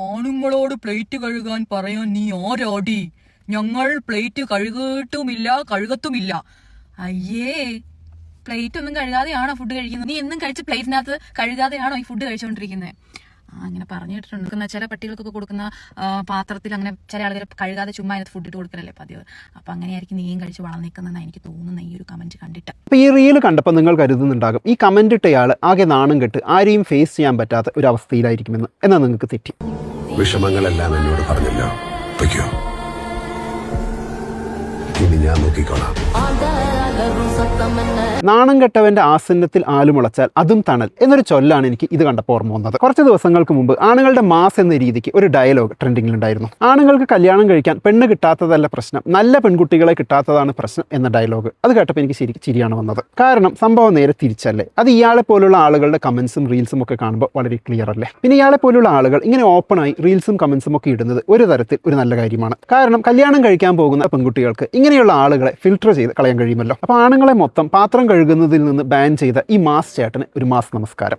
ആണുങ്ങളോട് plate കഴുകാൻ പറയാൻ നീ ആരാടി? ഞങ്ങൾ പ്ലേറ്റ് കഴുകിയിട്ടുമില്ല, കഴുകത്തുമില്ല. അയ്യേ, പ്ലേറ്റ് ഒന്നും കഴുകാതെയാണോ ഫുഡ് കഴിക്കുന്നത്? നീ എന്നും കഴിച്ച പ്ലേറ്റിനകത്ത് കഴുകാതെയാണോ ഈ ഫുഡ് കഴിച്ചുകൊണ്ടിരിക്കുന്നത്? അങ്ങനെ പറഞ്ഞിട്ടുണ്ട്. ചില പട്ടികൾക്കൊക്കെ കൊടുക്കുന്ന പാത്രത്തിൽ അങ്ങനെ ചില ആളുകൾ കഴുകാതെ ചുമ്മാ അതിനകത്ത് ഫുഡ് ഇട്ട് കൊടുക്കലല്ലേ പതിവ്. അപ്പൊ അങ്ങനെയായിരിക്കും നീയും കഴിച്ച് വളർന്നിരിക്കുന്നതെന്ന് എനിക്ക് തോന്നുന്ന ഈ ഒരു കമന്റ് കണ്ടിട്ട്. അപ്പോൾ ഈ റീൽ കണ്ടപ്പോൾ നിങ്ങൾ കരുതുന്നുണ്ടാകും ഈ കമന്റ് ഇട്ടയാൾ ആകെ നാണം കെട്ട് ആരെയും ഫേസ് ചെയ്യാൻ പറ്റാത്ത ഒരു അവസ്ഥയിലായിരിക്കുമെന്ന്. എന്നാൽ നിങ്ങൾക്ക് തെറ്റി. വിഷമങ്ങളെല്ലാം എന്നോട് പറഞ്ഞല്ലോ, പൊയ്ക്കോ, ഇനി ഞാൻ നോക്കിക്കോളാം. നാണം കെട്ടവന്റെ ആസന്നത്തിൽ ആലുമുളച്ചാൽ അതും തണൽ എന്നൊരു ചൊല്ലാണ് എനിക്ക് ഇത് കണ്ടപ്പോൾ ഓർമ്മ വന്നത്. കുറച്ച് ദിവസങ്ങൾക്ക് മുമ്പ് ആണുങ്ങളുടെ മാസ് എന്ന രീതിക്ക് ഒരു ഡയലോഗ് ട്രെൻഡിങ്ങിലുണ്ടായിരുന്നു. ആണുങ്ങൾക്ക് കല്യാണം കഴിക്കാൻ പെണ്ണ് കിട്ടാത്തതല്ല പ്രശ്നം, നല്ല പെൺകുട്ടികളെ കിട്ടാത്തതാണ് പ്രശ്നം എന്ന ഡയലോഗ്. അത് കേട്ടപ്പോൾ എനിക്ക് ശരിക്കും ചിരിയാണ് വന്നത്. കാരണം സംഭവം നേരെ തിരിച്ചല്ലേ. അത് ഇയാളെ പോലുള്ള ആളുകളുടെ കമന്റ്സും റീൽസും ഒക്കെ കാണുമ്പോൾ വളരെ ക്ലിയർ അല്ലേ. പിന്നെ ഇയാളെ പോലുള്ള ആളുകൾ ഇങ്ങനെ ഓപ്പണായി റീൽസും കമന്റ്സും ഒക്കെ ഇടുന്നത് ഒരു തരത്തിൽ ഒരു നല്ല കാര്യമാണ്. കാരണം കല്യാണം കഴിക്കാൻ പോകുന്ന പെൺകുട്ടികൾക്ക് ഇങ്ങനെയുള്ള ആളുകളെ ഫിൽട്ടർ ചെയ്ത് കളയാൻ കഴിയുമല്ലോ. അപ്പോൾ ആണുങ്ങളെ മൊത്തം പാത്രം കഴുകുന്നതിൽ നിന്ന് ബാൻ ചെയ്ത ഈ മാസ് ചേട്ടന് ഒരു മാസ് നമസ്കാരം.